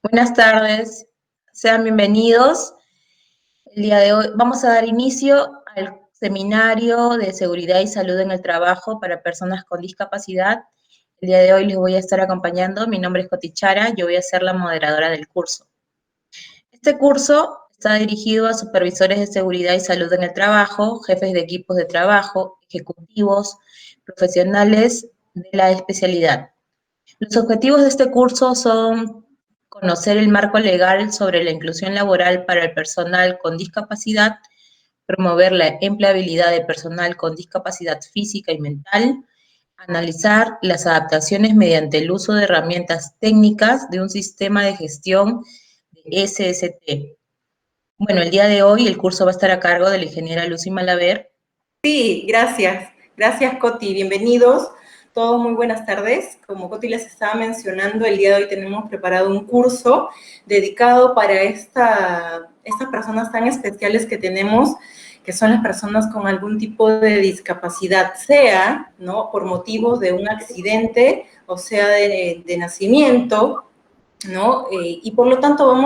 Buenas tardes, sean bienvenidos. El día de hoy vamos a dar inicio al seminario de seguridad y salud en el trabajo para personas con discapacidad. El día de hoy les voy a estar acompañando. Mi nombre es Cotichara, yo voy a ser la moderadora del curso. Este curso está dirigido a supervisores de seguridad y salud en el trabajo, jefes de equipos de trabajo, ejecutivos, profesionales de la especialidad. Los objetivos de este curso son conocer el marco legal sobre la inclusión laboral para el personal con discapacidad, promover la empleabilidad de personal con discapacidad física y mental, analizar las adaptaciones mediante el uso de herramientas técnicas de un sistema de gestión de SST. Bueno, el día de hoy el curso va a estar a cargo de la ingeniera Lucy Malaver. Sí, gracias. Gracias, Coti. Bienvenidos. Todos muy buenas tardes. Como Coti les estaba mencionando, el día de hoy tenemos preparado un curso dedicado para estas personas tan especiales que tenemos, que son las personas con algún tipo de discapacidad, sea, ¿no?, por motivos de un accidente, o sea, de nacimiento, ¿no? Y por lo tanto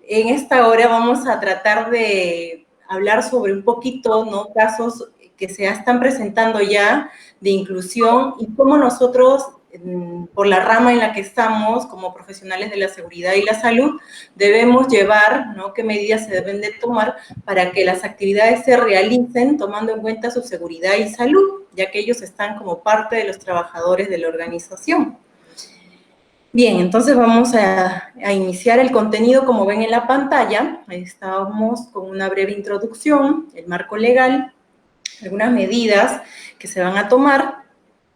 en esta hora vamos a tratar de hablar sobre un poquito, ¿no?, casos que se están presentando ya de inclusión y cómo nosotros, por la rama en la que estamos, como profesionales de la seguridad y la salud, debemos llevar, ¿no?, qué medidas se deben de tomar para que las actividades se realicen tomando en cuenta su seguridad y salud, ya que ellos están como parte de los trabajadores de la organización. Bien, entonces vamos a iniciar el contenido. Como ven en la pantalla, estamos con una breve introducción, el marco legal, algunas medidas que se van a tomar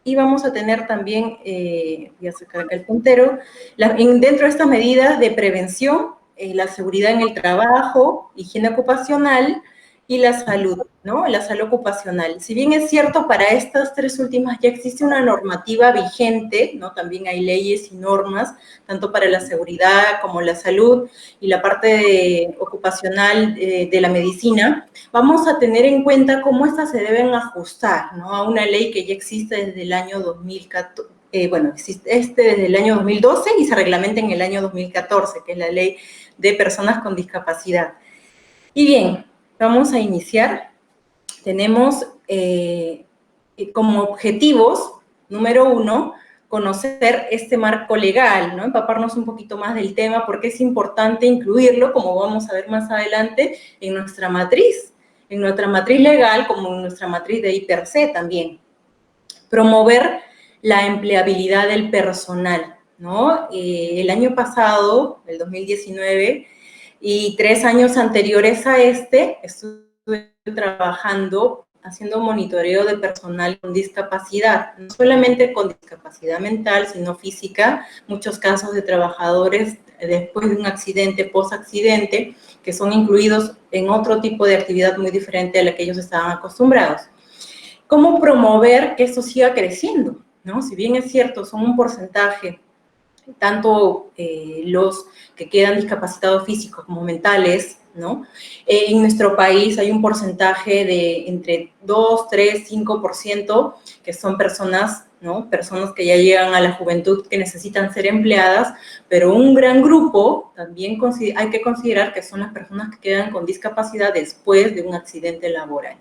y vamos a tener también, voy a sacar acá el puntero, dentro de estas medidas de prevención, la seguridad en el trabajo, higiene ocupacional y la salud, ¿no? La salud ocupacional. Si bien es cierto, para estas tres últimas ya existe una normativa vigente, ¿no? También hay leyes y normas, tanto para la seguridad como la salud y la parte ocupacional de la medicina. Vamos a tener en cuenta cómo estas se deben ajustar, ¿no?, a una ley que ya existe desde el año 2014, existe desde el año 2012 y se reglamenta en el año 2014, que es la Ley de Personas con Discapacidad. Y bien, vamos a iniciar. Tenemos como objetivos, número 1, conocer este marco legal, ¿no?, empaparnos un poquito más del tema, porque es importante incluirlo, como vamos a ver más adelante, en nuestra matriz legal, como en nuestra matriz de I+C también. Promover la empleabilidad del personal, ¿no? El año pasado, el 2019, y 3 años anteriores a estuve trabajando haciendo monitoreo de personal con discapacidad, no solamente con discapacidad mental, sino física, muchos casos de trabajadores después de un accidente, post-accidente, que son incluidos en otro tipo de actividad muy diferente a la que ellos estaban acostumbrados. ¿Cómo promover que esto siga creciendo, ¿no? Si bien es cierto, son un porcentaje, tanto los que quedan discapacitados físicos como mentales, ¿no? En nuestro país hay un porcentaje de entre 2, 3, 5% que son personas, ¿no?, personas que ya llegan a la juventud, que necesitan ser empleadas, pero un gran grupo también hay que considerar que son las personas que quedan con discapacidad después de un accidente laboral.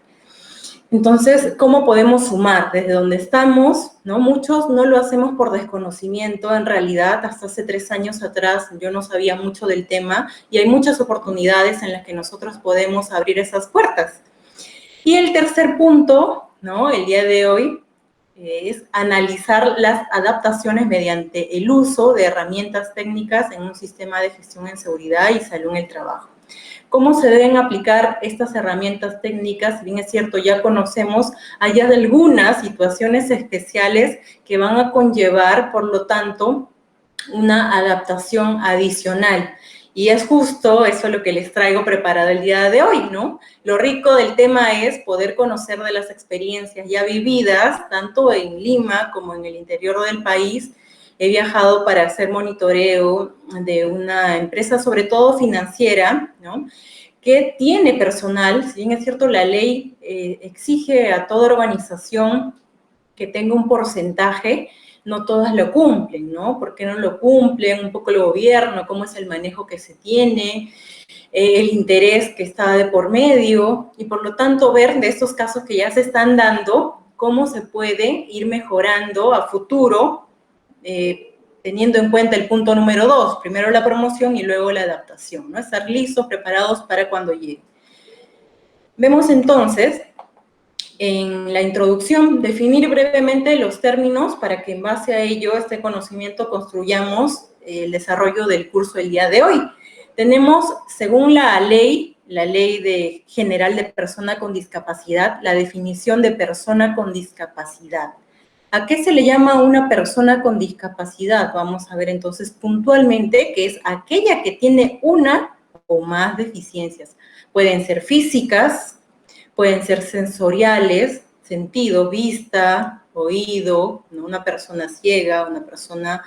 Entonces, ¿cómo podemos sumar? Desde donde estamos, ¿no? Muchos no lo hacemos por desconocimiento. En realidad, hasta hace 3 años atrás yo no sabía mucho del tema y hay muchas oportunidades en las que nosotros podemos abrir esas puertas. Y el tercer punto, ¿no?, el día de hoy, es analizar las adaptaciones mediante el uso de herramientas técnicas en un sistema de gestión en seguridad y salud en el trabajo. ¿Cómo se deben aplicar estas herramientas técnicas? Si bien es cierto, ya conocemos, hay algunas situaciones especiales que van a conllevar, por lo tanto, una adaptación adicional. Y es justo eso lo que les traigo preparado el día de hoy, ¿no? Lo rico del tema es poder conocer de las experiencias ya vividas, tanto en Lima como en el interior del país. He viajado para hacer monitoreo de una empresa, sobre todo financiera, ¿no?, que tiene personal. Si bien es cierto, la ley exige a toda organización que tenga un porcentaje, no todas lo cumplen, ¿no? ¿Por qué no lo cumplen? Un poco el gobierno, cómo es el manejo que se tiene, el interés que está de por medio, y por lo tanto ver de estos casos que ya se están dando, cómo se puede ir mejorando a futuro, teniendo en cuenta el punto número 2, primero la promoción y luego la adaptación, ¿no? Estar listos, preparados para cuando llegue. Vemos entonces, en la introducción, definir brevemente los términos para que en base a ello, este conocimiento, construyamos el desarrollo del curso del día de hoy. Tenemos, según la ley general de persona con discapacidad, la definición de persona con discapacidad. ¿A qué se le llama una persona con discapacidad? Vamos a ver entonces puntualmente que es aquella que tiene una o más deficiencias. Pueden ser físicas, pueden ser sensoriales, sentido, vista, oído, ¿no? Una persona ciega, una persona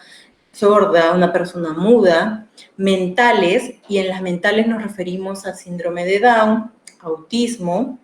sorda, una persona muda, mentales, y en las mentales nos referimos al síndrome de Down, autismo,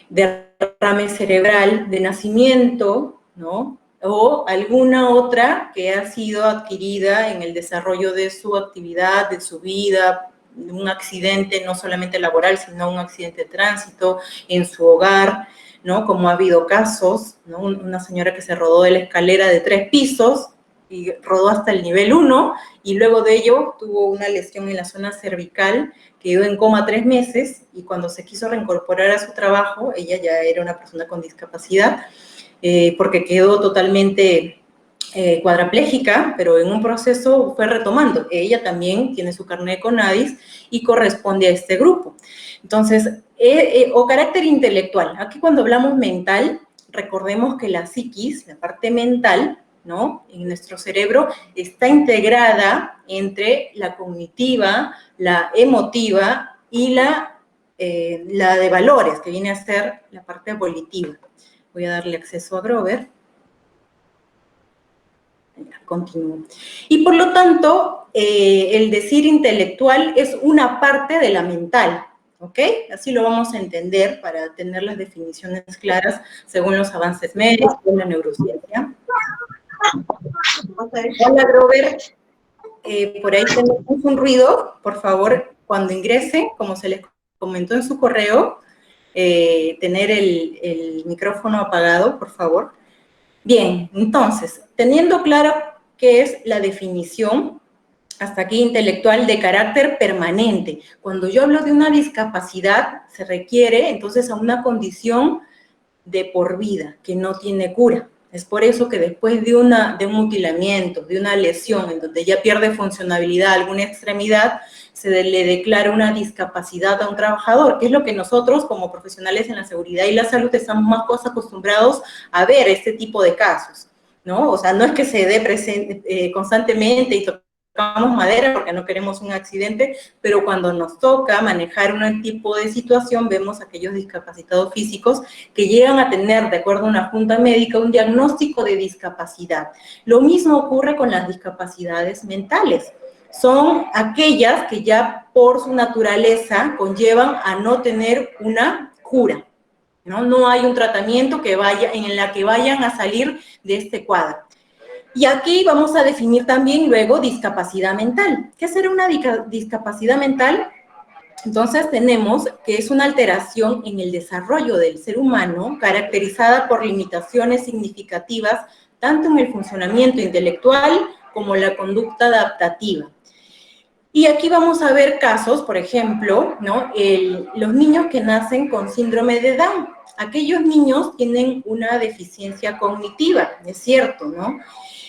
derrame cerebral de nacimiento, ¿no? O alguna otra que ha sido adquirida en el desarrollo de su actividad, de su vida, un accidente no solamente laboral, sino un accidente de tránsito en su hogar, ¿no? Como ha habido casos, ¿no? Una señora que se rodó de la escalera de 3 pisos y rodó hasta el nivel 1 y luego de ello tuvo una lesión en la zona cervical, quedó en coma 3 meses y cuando se quiso reincorporar a su trabajo, ella ya era una persona con discapacidad, porque quedó totalmente cuadraplégica, pero en un proceso fue retomando. Ella también tiene su carnet de CONADIS y corresponde a este grupo. Entonces, o carácter intelectual. Aquí cuando hablamos mental, recordemos que la psiquis, la parte mental, ¿no? En nuestro cerebro está integrada entre la cognitiva, la emotiva y la de valores, que viene a ser la parte volitiva. Voy a darle acceso a Grover. Continúo. Y por lo tanto, el decir intelectual es una parte de la mental, ¿ok? Así lo vamos a entender para tener las definiciones claras según los avances médicos, la neurociencia. Hola, Grover. Por ahí tenemos un ruido. Por favor, cuando ingrese, como se les comentó en su correo, tener el micrófono apagado, por favor. Bien, entonces, teniendo claro qué es la definición, hasta aquí intelectual, de carácter permanente. Cuando yo hablo de una discapacidad, se requiere entonces a una condición de por vida, que no tiene cura. Es por eso que después de un mutilamiento, de una lesión en donde ya pierde funcionabilidad alguna extremidad, se le declara una discapacidad a un trabajador, que es lo que nosotros como profesionales en la seguridad y la salud estamos más acostumbrados a ver este tipo de casos, ¿no? O sea, no es que se dé constantemente y tocamos madera porque no queremos un accidente, pero cuando nos toca manejar un tipo de situación, vemos aquellos discapacitados físicos que llegan a tener, de acuerdo a una junta médica, un diagnóstico de discapacidad. Lo mismo ocurre con las discapacidades mentales. Son aquellas que ya por su naturaleza conllevan a no tener una cura, ¿no? No hay un tratamiento en la que vayan a salir de este cuadro. Y aquí vamos a definir también luego discapacidad mental. ¿Qué será una discapacidad mental? Entonces tenemos que es una alteración en el desarrollo del ser humano caracterizada por limitaciones significativas tanto en el funcionamiento intelectual como la conducta adaptativa. Y aquí vamos a ver casos, por ejemplo, ¿no? Los niños que nacen con síndrome de Down. Aquellos niños tienen una deficiencia cognitiva, es cierto, ¿no?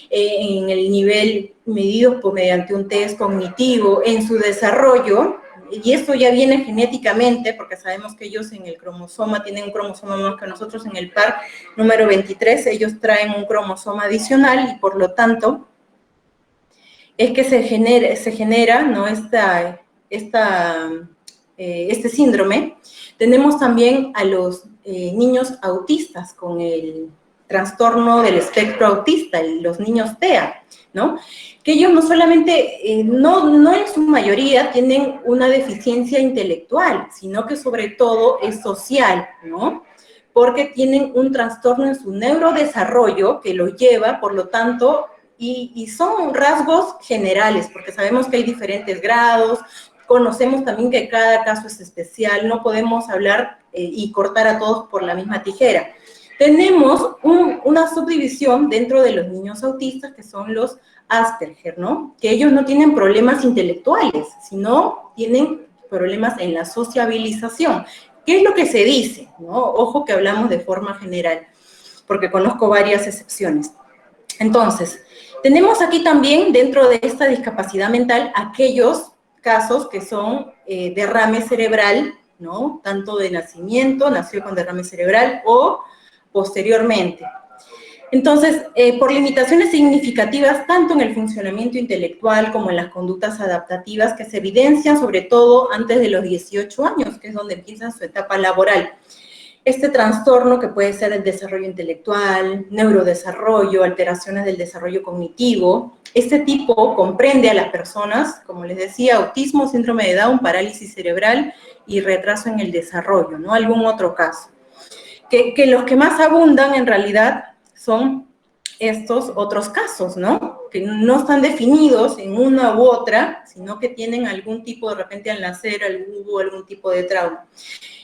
En el nivel medido mediante un test cognitivo, en su desarrollo, y esto ya viene genéticamente, porque sabemos que ellos en el cromosoma tienen un cromosoma más que nosotros en el par número 23, ellos traen un cromosoma adicional y por lo tanto es que se genera ¿no? este síndrome. Tenemos también a los niños autistas con el trastorno del espectro autista, los niños TEA, ¿no? Que ellos no solamente, no en su mayoría tienen una deficiencia intelectual, sino que sobre todo es social, ¿no? porque tienen un trastorno en su neurodesarrollo que los lleva, por lo tanto, y son rasgos generales, porque sabemos que hay diferentes grados, conocemos también que cada caso es especial, no podemos hablar y cortar a todos por la misma tijera. Tenemos una subdivisión dentro de los niños autistas que son los Asperger, ¿no? Que ellos no tienen problemas intelectuales, sino tienen problemas en la sociabilización. ¿Qué es lo que se dice? ¿No? Ojo que hablamos de forma general, porque conozco varias excepciones. Entonces, tenemos aquí también, dentro de esta discapacidad mental, aquellos casos que son derrame cerebral, ¿no? Tanto de nacimiento, nació con derrame cerebral, o posteriormente. Entonces, por limitaciones significativas, tanto en el funcionamiento intelectual como en las conductas adaptativas, que se evidencian sobre todo antes de los 18 años, que es donde empieza su etapa laboral. Este trastorno, que puede ser el desarrollo intelectual, neurodesarrollo, alteraciones del desarrollo cognitivo, este tipo comprende a las personas, como les decía, autismo, síndrome de Down, parálisis cerebral y retraso en el desarrollo, ¿no? Algún otro caso. Que los que más abundan en realidad son estos otros casos, ¿no? Que no están definidos en una u otra, sino que tienen algún tipo, de repente al nacer, hubo algún tipo de trauma.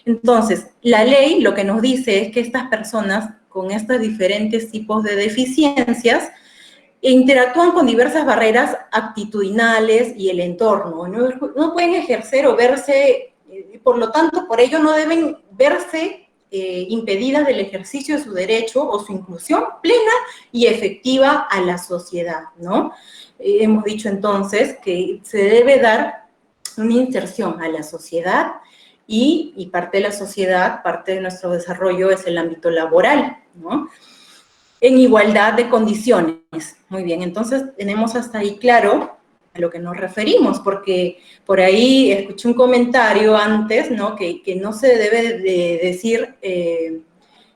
Entonces, la ley lo que nos dice es que estas personas con estos diferentes tipos de deficiencias interactúan con diversas barreras actitudinales y el entorno. No pueden ejercer o verse, por lo tanto, por ello no deben verse impedidas del ejercicio de su derecho o su inclusión plena y efectiva a la sociedad, ¿no? Hemos dicho entonces que se debe dar una inserción a la sociedad y parte de la sociedad, parte de nuestro desarrollo es el ámbito laboral, ¿no? En igualdad de condiciones. Muy bien, entonces tenemos hasta ahí claro a lo que nos referimos, porque por ahí escuché un comentario antes, ¿no? Que no se debe de decir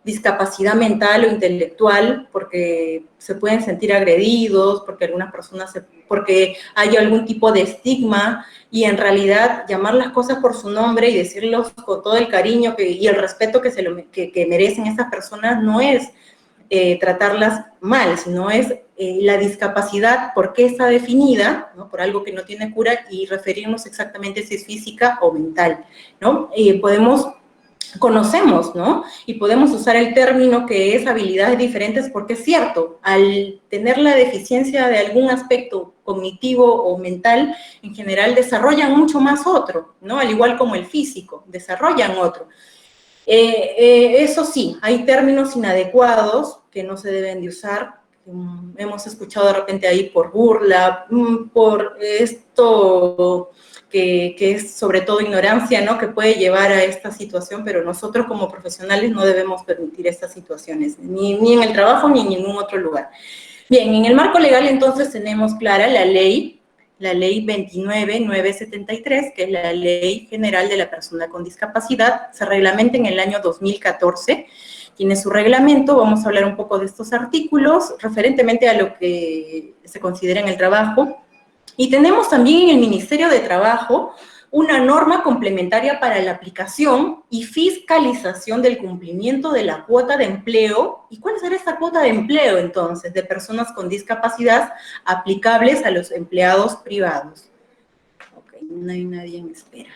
discapacidad mental o intelectual porque se pueden sentir agredidos, porque algunas personas, porque hay algún tipo de estigma, y en realidad llamar las cosas por su nombre y decirlos con todo el cariño y el respeto que merecen estas personas no es tratarlas mal, sino es la discapacidad, por qué está definida, ¿no? Por algo que no tiene cura, y referirnos exactamente si es física o mental, ¿no? Conocemos, ¿no? Y podemos usar el término que es habilidades diferentes, porque es cierto, al tener la deficiencia de algún aspecto cognitivo o mental, en general desarrollan mucho más otro, ¿no? Al igual como el físico, desarrollan otro. Eso sí, hay términos inadecuados que no se deben de usar. Hemos escuchado de repente ahí por burla, por esto que es sobre todo ignorancia, ¿no? Que puede llevar a esta situación, pero nosotros como profesionales no debemos permitir estas situaciones, ni en el trabajo ni en ningún otro lugar. Bien, en el marco legal entonces tenemos clara la ley 29.973, que es la Ley General de la Persona con Discapacidad, se reglamenta en el año 2014, tiene su reglamento. Vamos a hablar un poco de estos artículos, referentemente a lo que se considera en el trabajo. Y tenemos también en el Ministerio de Trabajo una norma complementaria para la aplicación y fiscalización del cumplimiento de la cuota de empleo. ¿Y cuál será esta cuota de empleo, entonces, de personas con discapacidad aplicables a los empleados privados? Ok, no hay nadie en espera.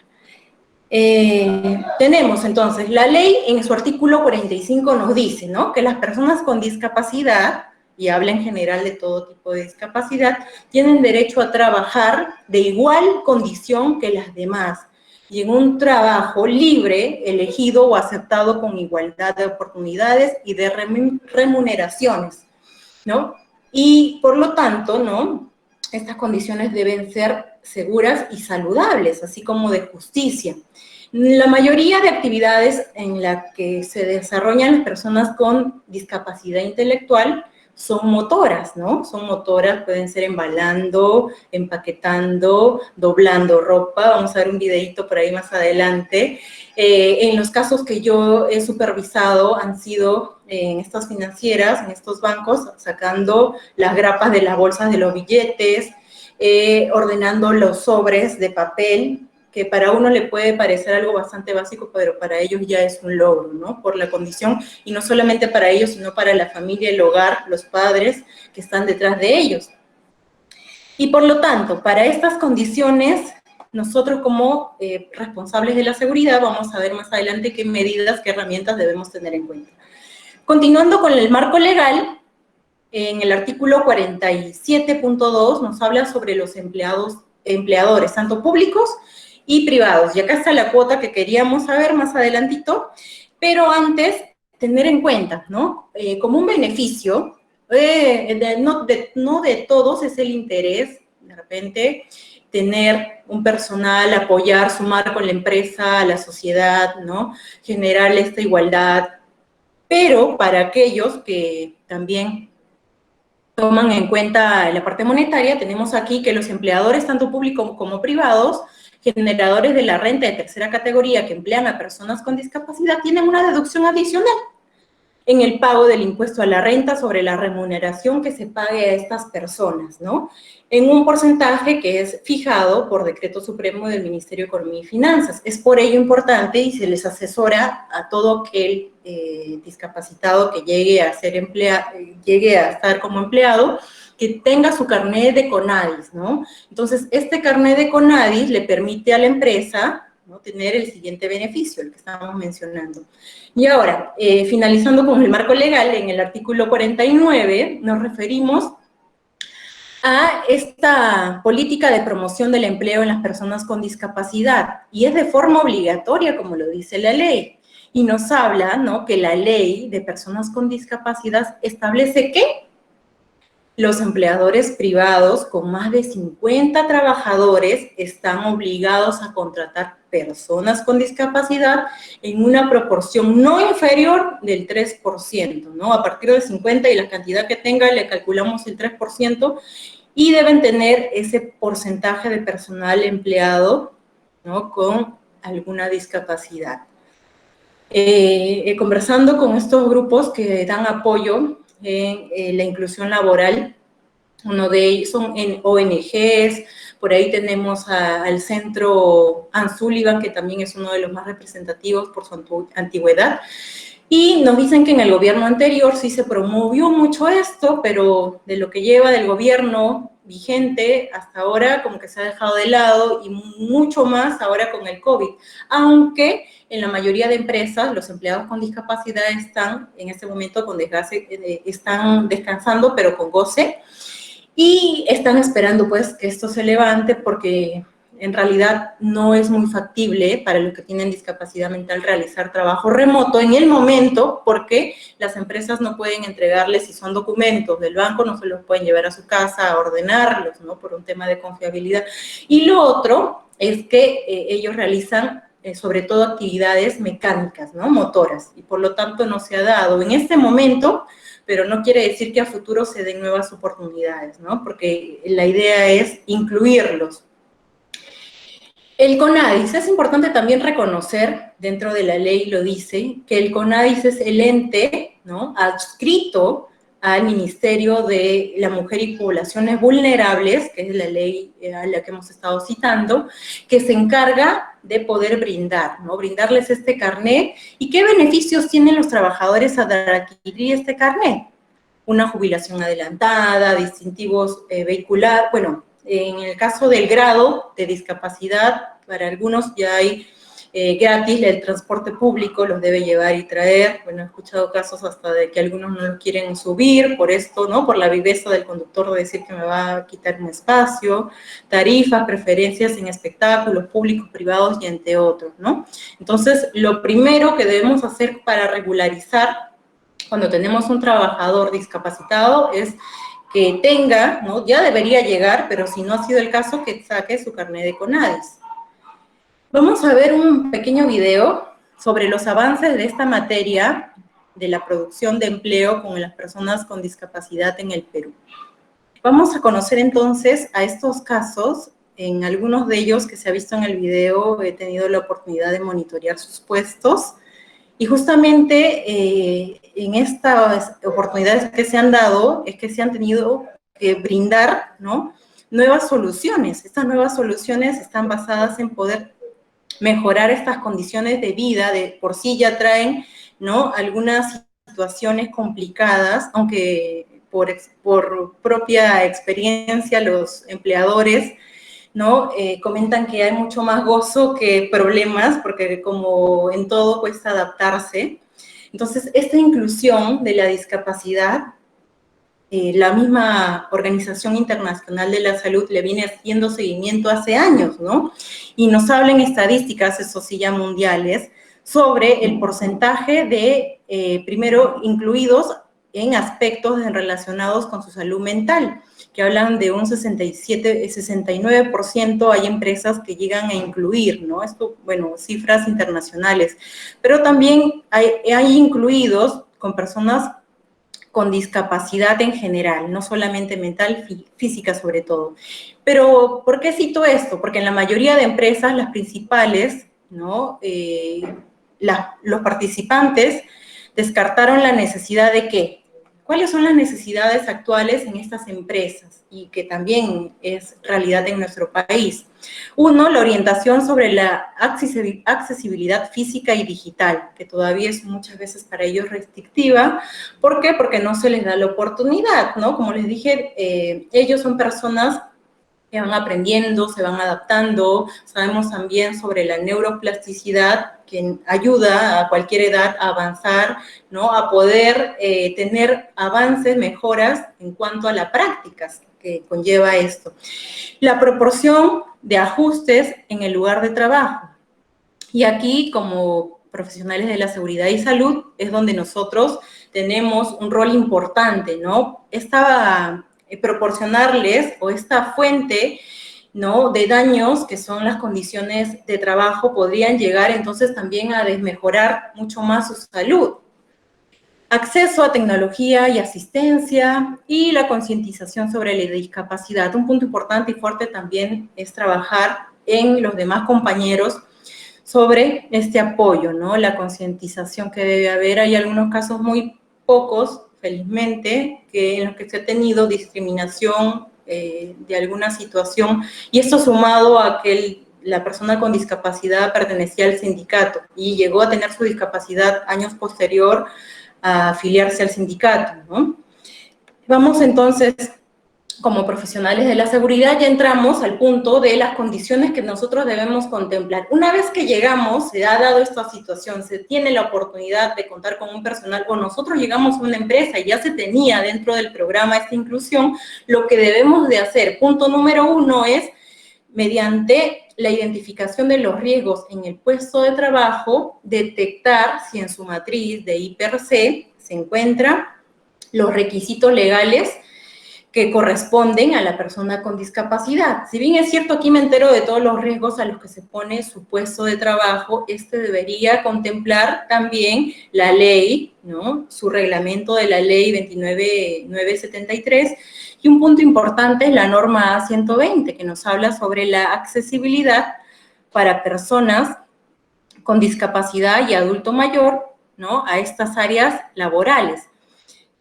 Tenemos, entonces, la ley en su artículo 45 nos dice, ¿no? Que las personas con discapacidad, y habla en general de todo tipo de discapacidad, tienen derecho a trabajar de igual condición que las demás y en un trabajo libre, elegido o aceptado con igualdad de oportunidades y de remuneraciones, ¿no? Y por lo tanto, ¿no? Estas condiciones deben ser seguras y saludables, así como de justicia. La mayoría de actividades en las que se desarrollan las personas con discapacidad intelectual son motoras, ¿no? Son motoras, pueden ser embalando, empaquetando, doblando ropa. Vamos a ver un videito por ahí más adelante. En los casos que yo he supervisado han sido en estas financieras, en estos bancos, sacando las grapas de las bolsas de los billetes, ordenando los sobres de papel que para uno le puede parecer algo bastante básico, pero para ellos ya es un logro, ¿no? Por la condición, y no solamente para ellos, sino para la familia, el hogar, los padres que están detrás de ellos. Y por lo tanto, para estas condiciones, nosotros como responsables de la seguridad vamos a ver más adelante qué medidas, qué herramientas debemos tener en cuenta. Continuando con el marco legal, en el artículo 47.2 nos habla sobre los empleadores, tanto públicos y privados. Y acá está la cuota que queríamos saber más adelantito, pero antes tener en cuenta, ¿no? Como un beneficio, no de todos es el interés, de repente, tener un personal, apoyar, sumar con la empresa, a la sociedad, ¿no? Generar esta igualdad, pero para aquellos que también toman en cuenta la parte monetaria, tenemos aquí que los empleadores, tanto públicos como privados, generadores de la renta de tercera categoría que emplean a personas con discapacidad, tienen una deducción adicional en el pago del impuesto a la renta sobre la remuneración que se pague a estas personas, ¿no? En un porcentaje que es fijado por decreto supremo del Ministerio de Economía y Finanzas. Es por ello importante y se les asesora a todo aquel discapacitado que llegue a estar como empleado, que tenga su carnet de CONADIS, ¿no? Entonces, este carnet de CONADIS le permite a la empresa, ¿no?, tener el siguiente beneficio, el que estábamos mencionando. Y ahora, finalizando con el marco legal, en el artículo 49 nos referimos a esta política de promoción del empleo en las personas con discapacidad, y es de forma obligatoria, como lo dice la ley. Y nos habla, ¿no?, que la ley de personas con discapacidad establece que los empleadores privados con más de 50 trabajadores están obligados a contratar personas con discapacidad en una proporción no inferior del 3%, ¿no? A partir de 50 y la cantidad que tenga le calculamos el 3%, y deben tener ese porcentaje de personal empleado, ¿no?, con alguna discapacidad. Conversando con estos grupos que dan apoyo en la inclusión laboral, uno de ellos son en ONGs, por ahí tenemos al centro Ann Sullivan, que también es uno de los más representativos por su antigüedad, y nos dicen que en el gobierno anterior sí se promovió mucho esto, pero de lo que lleva del gobierno vigente hasta ahora como que se ha dejado de lado, y mucho más ahora con el COVID, aunque en la mayoría de empresas los empleados con discapacidad están en este momento con desgaste, están descansando pero con goce, y están esperando pues que esto se levante, porque en realidad no es muy factible para los que tienen discapacidad mental realizar trabajo remoto en el momento, porque las empresas no pueden entregarles, si son documentos del banco, no se los pueden llevar a su casa a ordenarlos, ¿no?, por un tema de confiabilidad. Y lo otro es que ellos realizan sobre todo actividades mecánicas, ¿no?, motoras, y por lo tanto no se ha dado en este momento, pero no quiere decir que a futuro se den nuevas oportunidades, ¿no?, porque la idea es incluirlos. El CONADIS, es importante también reconocer, dentro de la ley lo dice, que el CONADIS es el ente, ¿no?, adscrito al Ministerio de la Mujer y Poblaciones Vulnerables, que es la ley a la que hemos estado citando, que se encarga de poder brindar, ¿no?, brindarles este carnet. ¿Y qué beneficios tienen los trabajadores al adquirir este carnet? Una jubilación adelantada, distintivos vehicular, bueno, en el caso del grado de discapacidad, para algunos ya hay gratis el transporte público, los debe llevar y traer. Bueno, he escuchado casos hasta de que algunos no lo quieren subir por esto, ¿no?, por la viveza del conductor de decir que me va a quitar un espacio, tarifas, preferencias en espectáculos públicos, privados y entre otros, ¿no? Entonces, lo primero que debemos hacer para regularizar cuando tenemos un trabajador discapacitado es que tenga, ¿no?, ya debería llegar, pero si no ha sido el caso, que saque su carnet de CONADIS. Vamos a ver un pequeño video sobre los avances de esta materia de la producción de empleo con las personas con discapacidad en el Perú. Vamos a conocer entonces a estos casos. En algunos de ellos que se ha visto en el video he tenido la oportunidad de monitorear sus puestos, y justamente en estas oportunidades que se han dado es que se han tenido que brindar, ¿no?, nuevas soluciones. Estas nuevas soluciones están basadas en poder mejorar estas condiciones de vida, de por sí ya traen, ¿no?, algunas situaciones complicadas, aunque por propia experiencia los empleadores, ¿no?, comentan que hay mucho más gozo que problemas, porque como en todo cuesta adaptarse. Entonces, esta inclusión de la discapacidad, la misma Organización Internacional de la Salud le viene haciendo seguimiento hace años, ¿no? Y nos hablan estadísticas, eso sí, ya mundiales, sobre el porcentaje de, primero, incluidos en aspectos relacionados con su salud mental, que hablan de un 69% hay empresas que llegan a incluir, ¿no? Esto, bueno, cifras internacionales. Pero también hay incluidos con personas con discapacidad en general, no solamente mental, física sobre todo. Pero, ¿por qué cito esto? Porque en la mayoría de empresas, las principales, ¿no?, los participantes descartaron la necesidad de ¿qué? ¿Cuáles son las necesidades actuales en estas empresas? Y que también es realidad en nuestro país. Uno, la orientación sobre la accesibilidad física y digital, que todavía es muchas veces para ellos restrictiva. ¿Por qué? Porque no se les da la oportunidad, ¿no? Como les dije, ellos son personas que van aprendiendo, se van adaptando. Sabemos también sobre la neuroplasticidad, que ayuda a cualquier edad a avanzar, ¿no?, a poder tener avances, mejoras en cuanto a las prácticas que conlleva esto. La proporción de ajustes en el lugar de trabajo. Y aquí, como profesionales de la seguridad y salud, es donde nosotros tenemos un rol importante, ¿no? Proporcionarles, o esta fuente, ¿no?, de daños, que son las condiciones de trabajo, podrían llegar entonces también a desmejorar mucho más su salud. Acceso a tecnología y asistencia, y la concientización sobre la discapacidad. Un punto importante y fuerte también es trabajar en los demás compañeros sobre este apoyo, ¿no?, la concientización que debe haber. Hay algunos casos muy pocos, felizmente, en los que se ha tenido discriminación de alguna situación, y esto sumado a que la persona con discapacidad pertenecía al sindicato y llegó a tener su discapacidad años posterior a afiliarse al sindicato, ¿no? Vamos entonces, como profesionales de la seguridad, ya entramos al punto de las condiciones que nosotros debemos contemplar. Una vez que llegamos, se ha dado esta situación, se tiene la oportunidad de contar con un personal, o nosotros llegamos a una empresa y ya se tenía dentro del programa esta inclusión, lo que debemos de hacer, punto número 1, es, mediante la identificación de los riesgos en el puesto de trabajo, detectar si en su matriz de I+C se encuentran los requisitos legales que corresponden a la persona con discapacidad. Si bien es cierto, aquí me entero de todos los riesgos a los que se pone su puesto de trabajo, este debería contemplar también la ley, ¿no?, su reglamento de la ley 29973, y un punto importante es la norma A120, que nos habla sobre la accesibilidad para personas con discapacidad y adulto mayor, ¿no?, a estas áreas laborales.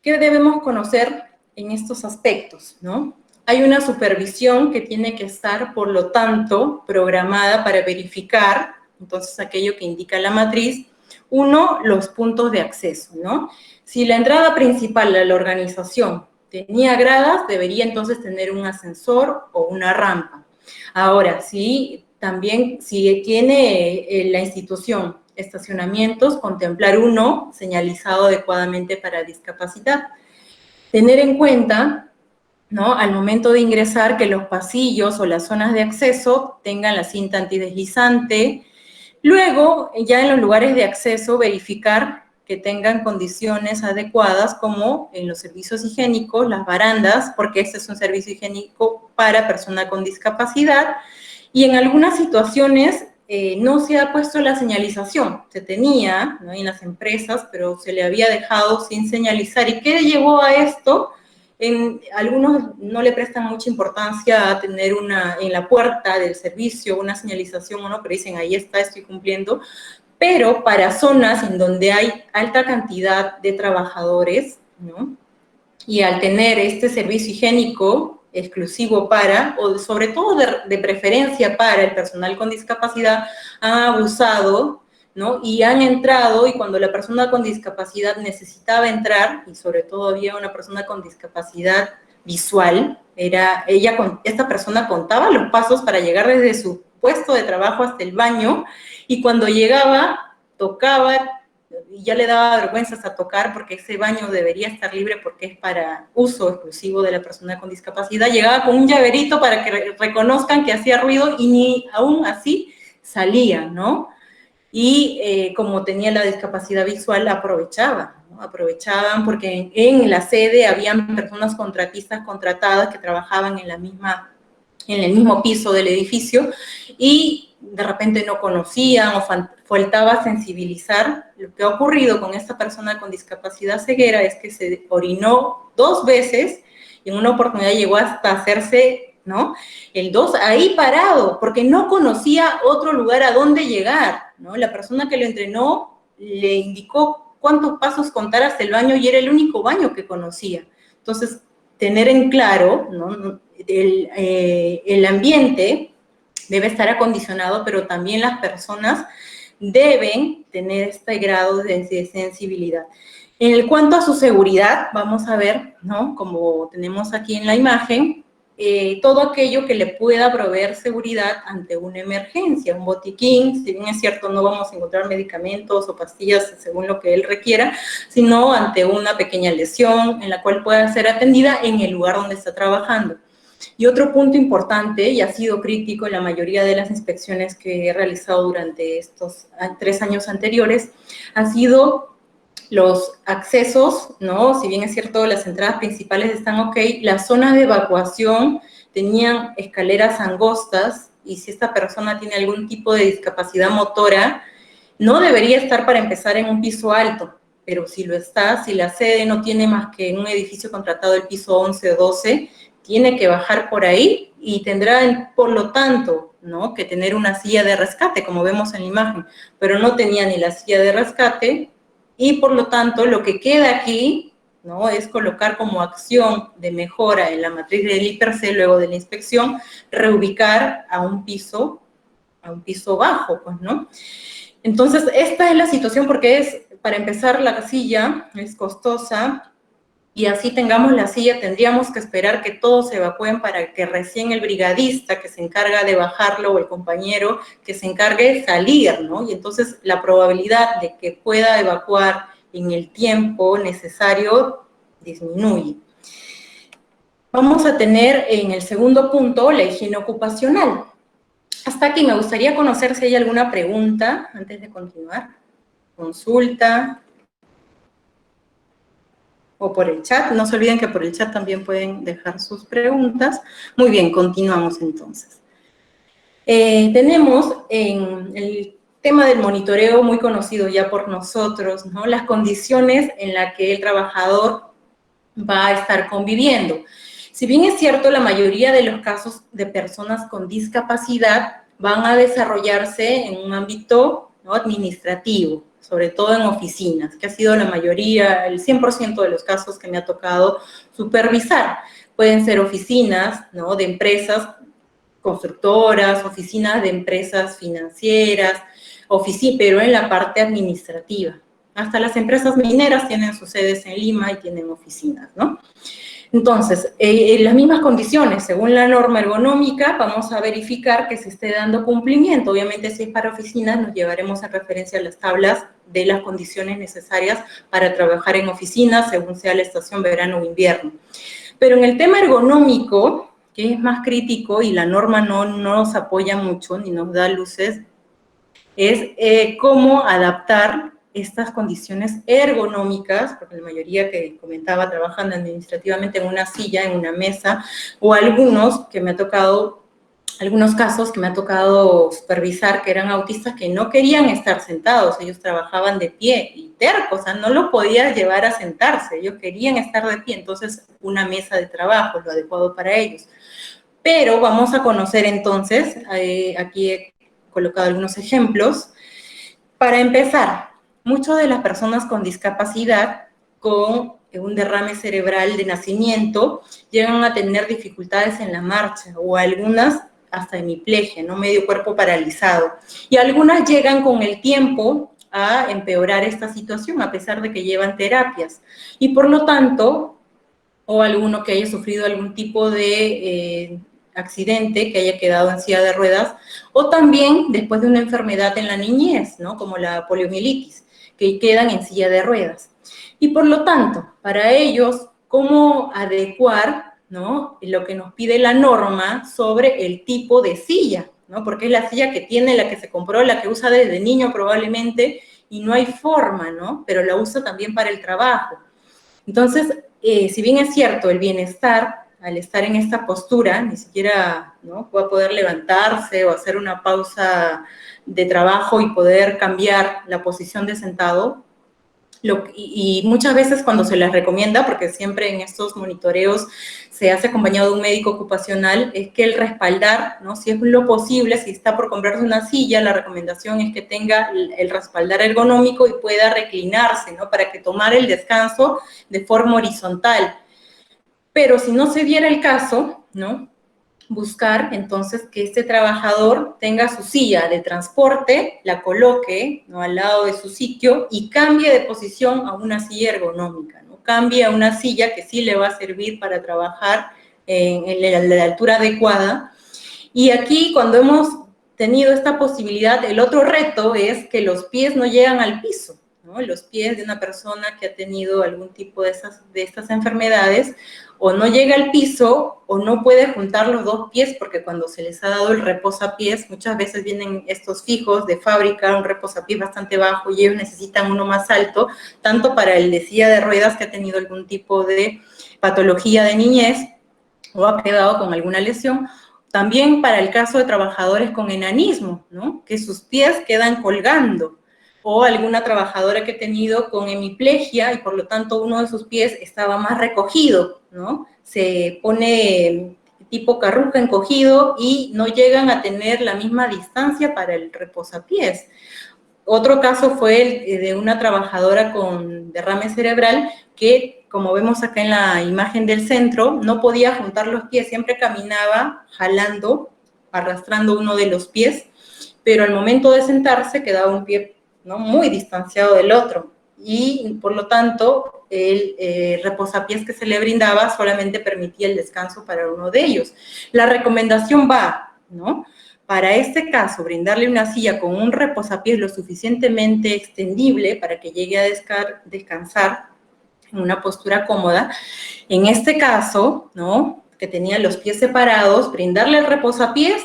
¿Qué debemos conocer en estos aspectos, ¿no? Hay una supervisión que tiene que estar, por lo tanto, programada para verificar, entonces, aquello que indica la matriz. Uno, los puntos de acceso, ¿no? Si la entrada principal de la organización tenía gradas, debería entonces tener un ascensor o una rampa. Ahora, si tiene la institución estacionamientos, contemplar uno señalizado adecuadamente para discapacidad. Tener en cuenta, ¿no?, al momento de ingresar, que los pasillos o las zonas de acceso tengan la cinta antideslizante. Luego, ya en los lugares de acceso, verificar que tengan condiciones adecuadas, como en los servicios higiénicos, las barandas, porque este es un servicio higiénico para persona con discapacidad. Y en algunas situaciones no se ha puesto la señalización. Se tenía, ¿no?, en las empresas, pero se le había dejado sin señalizar. ¿Y qué llevó a esto? Algunos no le prestan mucha importancia a tener en la puerta del servicio una señalización, ¿no?, pero dicen, ahí está, estoy cumpliendo. Pero para zonas en donde hay alta cantidad de trabajadores, ¿no?, y al tener este servicio higiénico exclusivo para, o sobre todo de preferencia para el personal con discapacidad, han abusado, ¿no? Y han entrado, y cuando la persona con discapacidad necesitaba entrar, y sobre todo había una persona con discapacidad visual, esta persona contaba los pasos para llegar desde su puesto de trabajo hasta el baño, y cuando llegaba, tocaba, y ya le daba vergüenza hasta tocar porque ese baño debería estar libre porque es para uso exclusivo de la persona con discapacidad, llegaba con un llaverito para que reconozcan que hacía ruido y ni aún así salía, ¿no? Y como tenía la discapacidad visual, aprovechaban, ¿no? Aprovechaban porque en la sede habían personas contratistas contratadas que trabajaban en el mismo piso del edificio y de repente no conocían o faltaba sensibilizar. Lo que ha ocurrido con esta persona con discapacidad ceguera es que se orinó 2 veces y en una oportunidad llegó hasta hacerse, ¿no? El 2 ahí parado, porque no conocía otro lugar a dónde llegar, ¿no? La persona que lo entrenó le indicó cuántos pasos contar hasta el baño y era el único baño que conocía. Entonces, tener en claro, ¿no? El ambiente debe estar acondicionado, pero también las personas deben tener este grado de sensibilidad. En cuanto a su seguridad, vamos a ver, ¿no? Como tenemos aquí en la imagen, todo aquello que le pueda proveer seguridad ante una emergencia, un botiquín, si bien es cierto no vamos a encontrar medicamentos o pastillas según lo que él requiera, sino ante una pequeña lesión en la cual pueda ser atendida en el lugar donde está trabajando. Y otro punto importante, y ha sido crítico en la mayoría de las inspecciones que he realizado durante estos 3 años anteriores, han sido los accesos, ¿no? Si bien es cierto, las entradas principales están ok, las zonas de evacuación tenían escaleras angostas y si esta persona tiene algún tipo de discapacidad motora, no debería estar para empezar en un piso alto, pero si lo está, si la sede no tiene más que en un edificio contratado el piso 11 o 12, tiene que bajar por ahí y tendrá, por lo tanto, ¿no? que tener una silla de rescate, como vemos en la imagen, pero no tenía ni la silla de rescate y, por lo tanto, lo que queda aquí, ¿no? es colocar como acción de mejora en la matriz del IPRC, luego de la inspección, reubicar a un piso bajo, pues, ¿no? Entonces, esta es la situación porque para empezar, la silla es costosa, y así tengamos la silla, tendríamos que esperar que todos se evacúen para que recién el brigadista que se encarga de bajarlo o el compañero que se encargue de salir, ¿no? Y entonces la probabilidad de que pueda evacuar en el tiempo necesario disminuye. Vamos a tener en el segundo punto la higiene ocupacional. Hasta aquí me gustaría conocer si hay alguna pregunta antes de continuar. Consulta. O por el chat. No se olviden que por el chat también pueden dejar sus preguntas. Muy bien, continuamos entonces. Tenemos en el tema del monitoreo muy conocido ya por nosotros, ¿no? Las condiciones en las que el trabajador va a estar conviviendo. Si bien es cierto, la mayoría de los casos de personas con discapacidad van a desarrollarse en un ámbito, ¿no? administrativo, sobre todo en oficinas, que ha sido la mayoría, el 100% de los casos que me ha tocado supervisar. Pueden ser oficinas, ¿no? de empresas constructoras, oficinas de empresas financieras, pero en la parte administrativa. Hasta las empresas mineras tienen sus sedes en Lima y tienen oficinas, ¿no? Entonces, en las mismas condiciones, según la norma ergonómica, vamos a verificar que se esté dando cumplimiento. Obviamente, si es para oficinas, nos llevaremos a referencia a las tablas de las condiciones necesarias para trabajar en oficinas, según sea la estación verano o invierno. Pero en el tema ergonómico, que es más crítico y la norma no nos apoya mucho ni nos da luces, es cómo adaptar estas condiciones ergonómicas, porque la mayoría que comentaba trabajan administrativamente en una silla, en una mesa, o algunos casos que me ha tocado supervisar que eran autistas que no querían estar sentados, ellos trabajaban de pie y tercos, o sea, no los podías llevar a sentarse, ellos querían estar de pie, entonces una mesa de trabajo, lo adecuado para ellos. Pero vamos a conocer entonces, aquí he colocado algunos ejemplos. Para empezar, muchas de las personas con discapacidad, con un derrame cerebral de nacimiento, llegan a tener dificultades en la marcha o algunas hasta hemiplegia, ¿no? Medio cuerpo paralizado. Y algunas llegan con el tiempo a empeorar esta situación a pesar de que llevan terapias. Y por lo tanto, o alguno que haya sufrido algún tipo de accidente, que haya quedado en silla de ruedas, o también después de una enfermedad en la niñez, ¿no? Como la poliomielitis, que quedan en silla de ruedas. Y por lo tanto, para ellos, ¿cómo adecuar, ¿no? Lo que nos pide la norma sobre el tipo de silla, ¿no? Porque es la silla que tiene, la que se compró, la que usa desde niño probablemente, y no hay forma, ¿no? Pero la usa también para el trabajo. Entonces, si bien es cierto, el bienestar, al estar en esta postura, ni siquiera, ¿no?, va a poder levantarse o hacer una pausa de trabajo y poder cambiar la posición de sentado, y muchas veces cuando se les recomienda, porque siempre en estos monitoreos se hace acompañado de un médico ocupacional, es que el respaldar, ¿no? Si es lo posible, si está por comprarse una silla, la recomendación es que tenga el respaldar ergonómico y pueda reclinarse, ¿no? Para que tomar el descanso de forma horizontal. Pero si no se diera el caso, ¿no?, buscar entonces que este trabajador tenga su silla de transporte, la coloque, ¿no?, al lado de su sitio y cambie de posición a una silla ergonómica, ¿no? Cambie a una silla que sí le va a servir para trabajar en la altura adecuada. Y aquí, cuando hemos tenido esta posibilidad, el otro reto es que los pies no llegan al piso, ¿no? Los pies de una persona que ha tenido algún tipo de estas enfermedades o no llega al piso o no puede juntar los dos pies, porque cuando se les ha dado el reposapiés, muchas veces vienen estos fijos de fábrica, un reposapiés bastante bajo, y ellos necesitan uno más alto, tanto para el de silla de ruedas que ha tenido algún tipo de patología de niñez o ha quedado con alguna lesión, también para el caso de trabajadores con enanismo, ¿no?, que sus pies quedan colgando, o alguna trabajadora que he tenido con hemiplegia y por lo tanto uno de sus pies estaba más recogido, ¿no? Se pone tipo carruca encogido y no llegan a tener la misma distancia para el reposapiés. Otro caso fue el de una trabajadora con derrame cerebral que, como vemos acá en la imagen del centro, no podía juntar los pies, siempre caminaba jalando, arrastrando uno de los pies, pero al momento de sentarse quedaba un pie, ¿no?, muy distanciado del otro, y por lo tanto el reposapiés que se le brindaba solamente permitía el descanso para uno de ellos. La recomendación va, ¿no?, para este caso, brindarle una silla con un reposapiés lo suficientemente extendible para que llegue a descansar en una postura cómoda. En este caso, ¿no?, que tenía los pies separados, brindarle el reposapiés,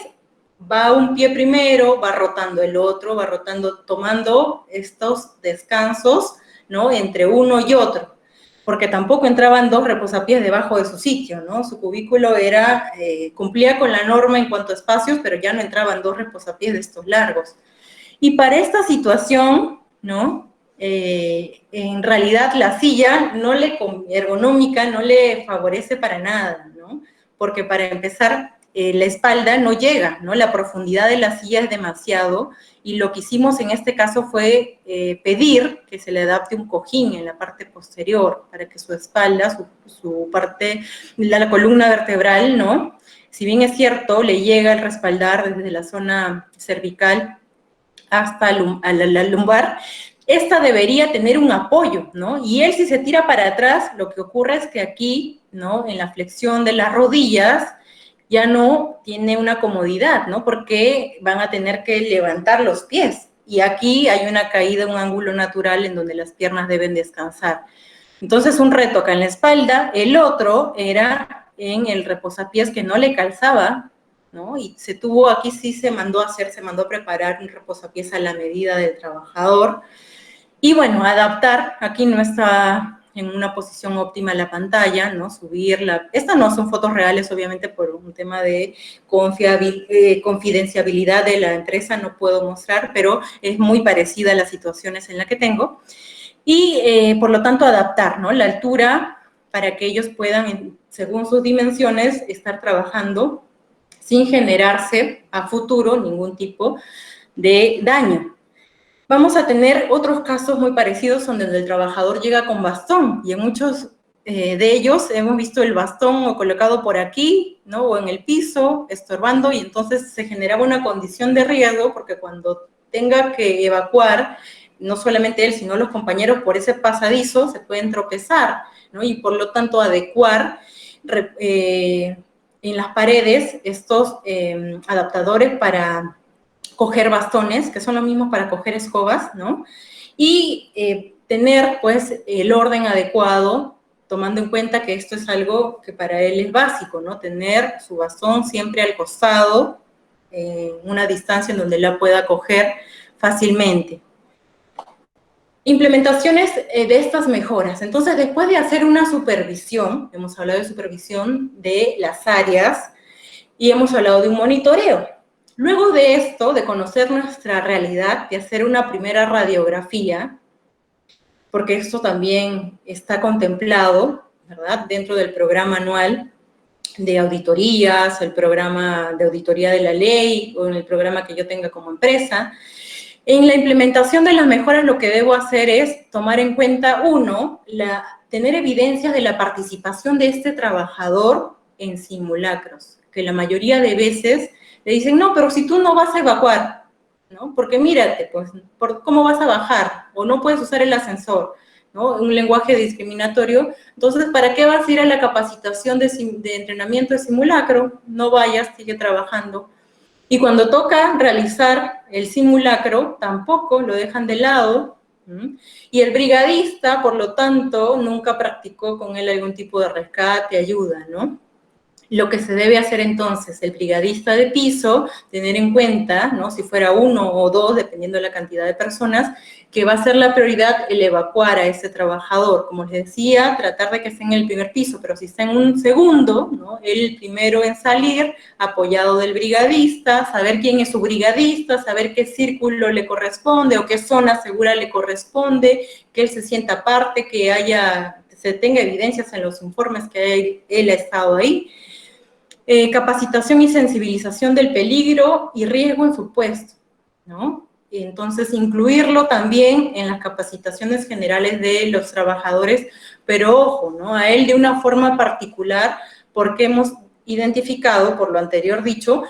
va un pie primero, va rotando el otro, va rotando, tomando estos descansos, ¿no?, entre uno y otro, porque tampoco entraban dos reposapiés debajo de su sitio, ¿no? Su cubículo era, cumplía con la norma en cuanto a espacios, pero ya no entraban dos reposapiés de estos largos. Y para esta situación, ¿no?, en realidad la silla ergonómica no le favorece para nada, ¿no? Porque para empezar, la espalda no llega, ¿no? La profundidad de la silla es demasiado, y lo que hicimos en este caso fue pedir que se le adapte un cojín en la parte posterior para que su espalda, su parte, la columna vertebral, ¿no?, si bien es cierto, le llega el respaldar desde la zona cervical hasta la lumbar, esta debería tener un apoyo, ¿no? Y él, si se tira para atrás, lo que ocurre es que aquí, ¿no?, en la flexión de las rodillas, ya no tiene una comodidad, ¿no?, porque van a tener que levantar los pies. Y aquí hay una caída, un ángulo natural en donde las piernas deben descansar. Entonces, un reto acá en la espalda. El otro era en el reposapiés, que no le calzaba, ¿no? Y aquí sí se mandó a preparar un reposapiés a la medida del trabajador. Y bueno, adaptar, aquí no está en una posición óptima la pantalla, ¿no? Subirla. Estas no son fotos reales, obviamente, por un tema de confidenciabilidad de la empresa, no puedo mostrar, pero es muy parecida a las situaciones en las que tengo. Y, por lo tanto, adaptar, ¿no?, la altura para que ellos puedan, según sus dimensiones, estar trabajando sin generarse a futuro ningún tipo de daño. Vamos a tener otros casos muy parecidos donde el trabajador llega con bastón, y en muchos de ellos hemos visto el bastón o colocado por aquí, ¿no? O en el piso, estorbando, y entonces se generaba una condición de riesgo, porque cuando tenga que evacuar, no solamente él, sino los compañeros por ese pasadizo, se pueden tropezar, ¿no? Y por lo tanto adecuar en las paredes estos adaptadores para coger bastones, que son los mismos para coger escobas, ¿no? Y tener, pues, el orden adecuado, tomando en cuenta que esto es algo que para él es básico, ¿no? Tener su bastón siempre al costado, una distancia en donde la pueda coger fácilmente. Implementaciones de estas mejoras. Entonces, después de hacer una supervisión, hemos hablado de supervisión de las áreas y hemos hablado de un monitoreo. Luego de esto, de conocer nuestra realidad, de hacer una primera radiografía, porque esto también está contemplado, ¿verdad?, dentro del programa anual de auditorías, el programa de auditoría de la ley, o en el programa que yo tenga como empresa. En la implementación de las mejoras, lo que debo hacer es tomar en cuenta, uno, tener evidencias de la participación de este trabajador en simulacros, que la mayoría de veces le dicen, no, pero si tú no vas a evacuar, ¿no? Porque mírate, pues, ¿cómo vas a bajar? O no puedes usar el ascensor, ¿no? Un lenguaje discriminatorio. Entonces, ¿para qué vas a ir a la capacitación de entrenamiento de simulacro? No vayas, sigue trabajando. Y cuando toca realizar el simulacro, tampoco lo dejan de lado. Y el brigadista, por lo tanto, nunca practicó con él algún tipo de rescate, ayuda, ¿no? Lo que se debe hacer entonces, el brigadista de piso, tener en cuenta, ¿no?, si fuera uno o dos, dependiendo de la cantidad de personas, que va a ser la prioridad el evacuar a ese trabajador. Como les decía, tratar de que esté en el primer piso, pero si está en un segundo, ¿no?, el primero en salir, apoyado del brigadista, saber quién es su brigadista, saber qué círculo le corresponde o qué zona segura le corresponde, que él se sienta parte, que se tenga evidencias en los informes que él ha estado ahí. Capacitación y sensibilización del peligro y riesgo en su puesto, ¿no? Entonces, incluirlo también en las capacitaciones generales de los trabajadores, pero ojo, ¿no?, a él de una forma particular, porque hemos identificado, por lo anterior dicho,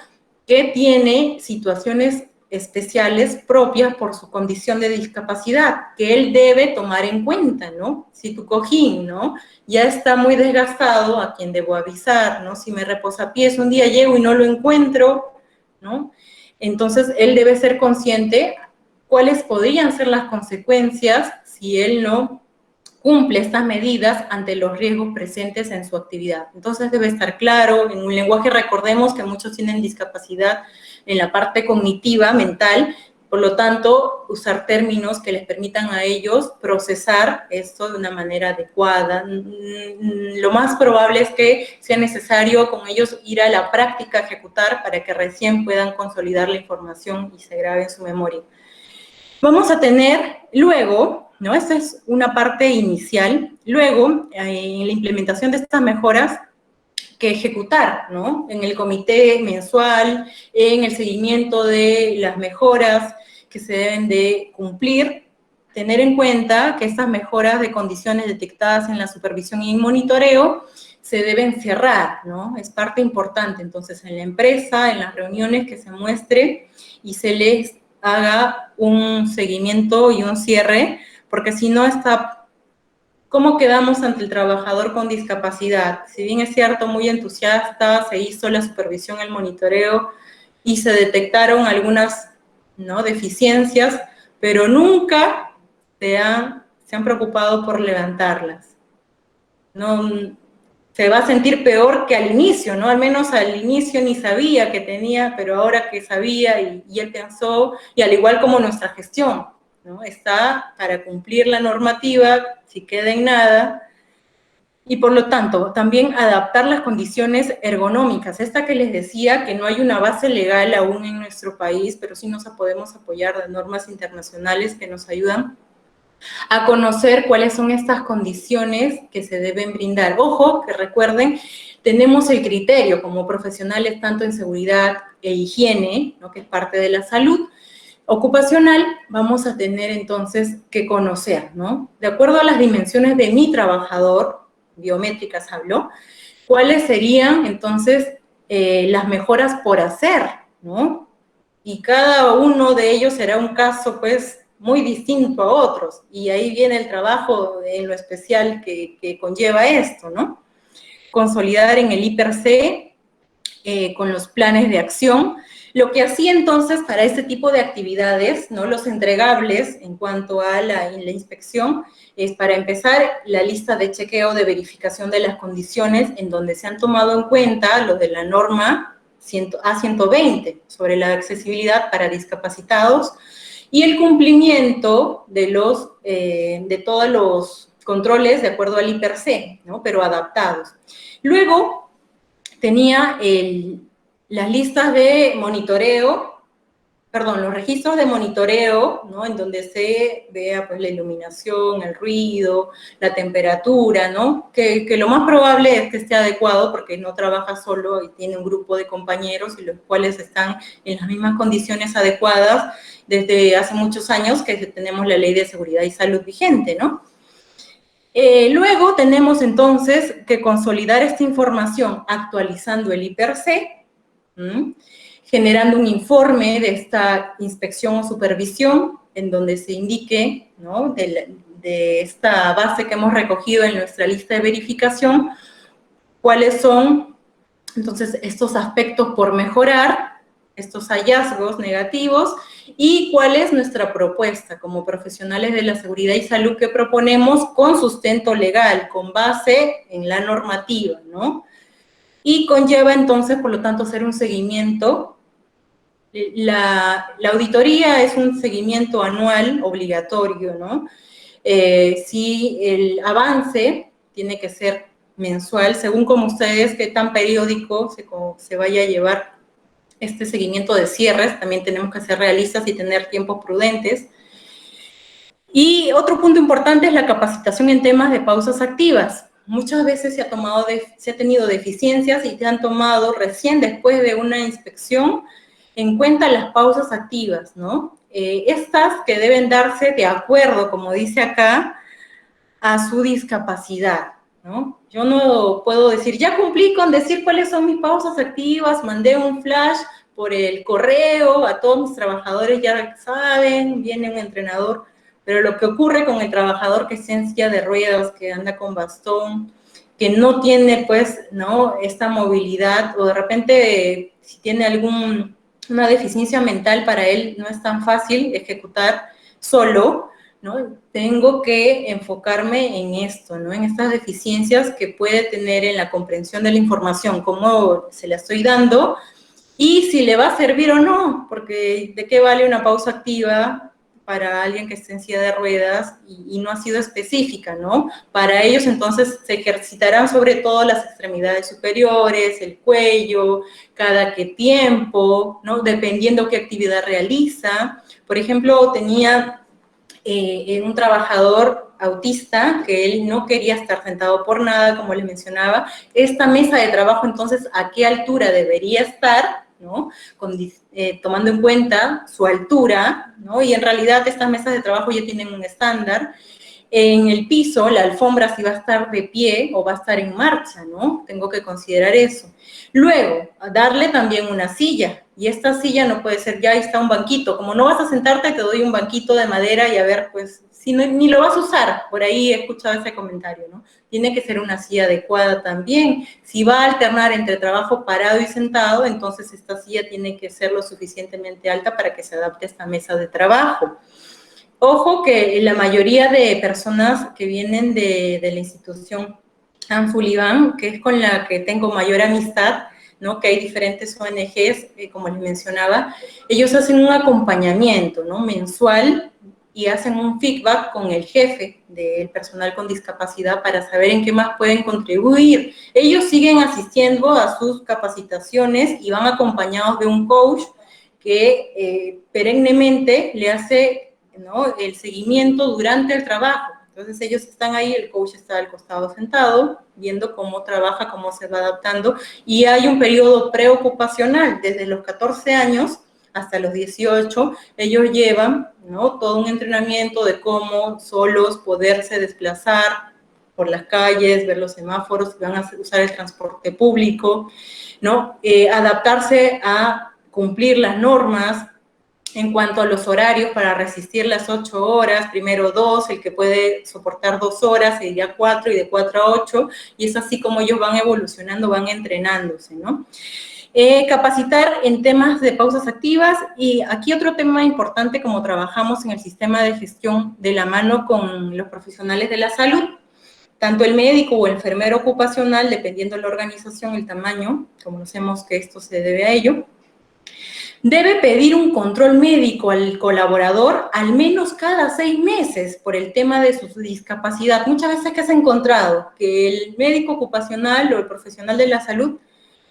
que tiene situaciones especiales propias por su condición de discapacidad, que él debe tomar en cuenta, ¿no? Si tu cojín, ¿no?, ya está muy desgastado, ¿a quién debo avisar, no? Si me reposapiés un día llego y no lo encuentro, ¿no? Entonces, él debe ser consciente cuáles podrían ser las consecuencias si él no cumple estas medidas ante los riesgos presentes en su actividad. Entonces, debe estar claro, en un lenguaje, recordemos que muchos tienen discapacidad en la parte cognitiva, mental, por lo tanto, usar términos que les permitan a ellos procesar esto de una manera adecuada. Lo más probable es que sea necesario con ellos ir a la práctica, ejecutar, para que recién puedan consolidar la información y se grabe en su memoria. Vamos a tener luego, ¿no?, esta es una parte inicial, luego, en la implementación de estas mejoras, que ejecutar, ¿no?, en el comité mensual, en el seguimiento de las mejoras que se deben de cumplir, tener en cuenta que estas mejoras de condiciones detectadas en la supervisión y monitoreo se deben cerrar, ¿no? Es parte importante. Entonces, en la empresa, en las reuniones, que se muestre y se les haga un seguimiento y un cierre, porque si no está... ¿Cómo quedamos ante el trabajador con discapacidad? Si bien es cierto, muy entusiasta, se hizo la supervisión, el monitoreo y se detectaron algunas, ¿no?, deficiencias, pero nunca se han preocupado por levantarlas. No, se va a sentir peor que al inicio, ¿no? Al menos al inicio ni sabía que tenía, pero ahora que sabía y él pensó, y al igual como nuestra gestión, ¿no?, está para cumplir la normativa, si queda en nada, y por lo tanto, también adaptar las condiciones ergonómicas. Esta que les decía, que no hay una base legal aún en nuestro país, pero sí nos podemos apoyar de normas internacionales que nos ayudan a conocer cuáles son estas condiciones que se deben brindar. Ojo, que recuerden, tenemos el criterio como profesionales tanto en seguridad e higiene, ¿no?, que es parte de la salud ocupacional. Vamos a tener entonces que conocer, ¿no?, de acuerdo a las dimensiones de mi trabajador, biométricas hablo, ¿cuáles serían entonces las mejoras por hacer, ¿no? Y cada uno de ellos será un caso, pues, muy distinto a otros, y ahí viene el trabajo en lo especial que conlleva esto, ¿no? Consolidar en el I+C con los planes de acción. Lo que hacía entonces para este tipo de actividades, ¿no? Los entregables en cuanto a la inspección, es para empezar la lista de chequeo de verificación de las condiciones en donde se han tomado en cuenta lo de la norma A120 sobre la accesibilidad para discapacitados y el cumplimiento de todos los controles de acuerdo al I+C, ¿no? Pero adaptados. Luego tenía las listas de monitoreo, perdón, los registros de monitoreo, ¿no? En donde se vea pues la iluminación, el ruido, la temperatura, ¿no? Que lo más probable es que esté adecuado porque no trabaja solo y tiene un grupo de compañeros y los cuales están en las mismas condiciones adecuadas desde hace muchos años que tenemos la Ley de Seguridad y Salud vigente, ¿no? Luego tenemos entonces que consolidar esta información actualizando el I+C, generando un informe de esta inspección o supervisión en donde se indique, ¿no? de esta base que hemos recogido en nuestra lista de verificación, cuáles son entonces estos aspectos por mejorar, estos hallazgos negativos y cuál es nuestra propuesta como profesionales de la seguridad y salud que proponemos con sustento legal, con base en la normativa, ¿no? Y conlleva entonces, por lo tanto, hacer un seguimiento. La auditoría es un seguimiento anual obligatorio, ¿no? Si el avance tiene que ser mensual, según como ustedes, qué tan periódico se vaya a llevar este seguimiento de cierres, también tenemos que ser realistas y tener tiempos prudentes. Y otro punto importante es la capacitación en temas de pausas activas. Muchas veces se ha tenido deficiencias y se han tomado recién después de una inspección en cuenta las pausas activas, ¿no? Estas que deben darse de acuerdo, como dice acá, a su discapacidad, ¿no? Yo no puedo decir, ya cumplí con decir cuáles son mis pausas activas, mandé un flash por el correo, a todos mis trabajadores ya saben, viene un entrenador, pero lo que ocurre con el trabajador que está en silla de ruedas, que anda con bastón, que no tiene, pues, ¿no? Esta movilidad, o de repente, si tiene una deficiencia mental, para él no es tan fácil ejecutar solo, ¿no? Tengo que enfocarme en esto, ¿no? En estas deficiencias que puede tener en la comprensión de la información, cómo se la estoy dando y si le va a servir o no, porque ¿de qué vale una pausa activa para alguien que esté en silla de ruedas y no ha sido específica, ¿no? Para ellos entonces se ejercitarán sobre todo las extremidades superiores, el cuello, cada qué tiempo, ¿no? Dependiendo qué actividad realiza. Por ejemplo, tenía un trabajador autista que él no quería estar sentado por nada, como les mencionaba. Esta mesa de trabajo, entonces, ¿a qué altura debería estar? ¿No? Tomando en cuenta su altura, ¿no? Y en realidad estas mesas de trabajo ya tienen un estándar. En el piso, la alfombra si va a estar de pie o va a estar en marcha, ¿no? Tengo que considerar eso. Luego, darle también una silla. Y esta silla no puede ser, ya está un banquito. Como no vas a sentarte, te doy un banquito de madera y a ver, pues, si no, ni lo vas a usar. Por ahí he escuchado ese comentario, ¿no? Tiene que ser una silla adecuada también. Si va a alternar entre trabajo parado y sentado, entonces esta silla tiene que ser lo suficientemente alta para que se adapte a esta mesa de trabajo. Ojo que la mayoría de personas que vienen de la institución Anfuliban, que es con la que tengo mayor amistad, ¿no? Que hay diferentes ONGs, como les mencionaba, ellos hacen un acompañamiento, ¿no? Mensual y hacen un feedback con el jefe del personal con discapacidad para saber en qué más pueden contribuir. Ellos siguen asistiendo a sus capacitaciones y van acompañados de un coach que perennemente le hace, ¿no? El seguimiento durante el trabajo. Entonces ellos están ahí, el coach está al costado sentado, viendo cómo trabaja, cómo se va adaptando, y hay un periodo preocupacional, desde los 14 años hasta los 18, ellos llevan, ¿no? Todo un entrenamiento de cómo solos poderse desplazar por las calles, ver los semáforos, si van a usar el transporte público, ¿no? Adaptarse a cumplir las normas en cuanto a los horarios para resistir las 8 horas, primero 2, el que puede soportar 2 horas, seguiría 4 y de 4 a 8, y es así como ellos van evolucionando, van entrenándose, ¿no? Capacitar en temas de pausas activas, y aquí otro tema importante, como trabajamos en el sistema de gestión de la mano con los profesionales de la salud, tanto el médico o el enfermero ocupacional, dependiendo de la organización, el tamaño, conocemos que esto se debe a ello, debe pedir un control médico al colaborador al menos cada 6 meses por el tema de su discapacidad. Muchas veces que se ha encontrado que el médico ocupacional o el profesional de la salud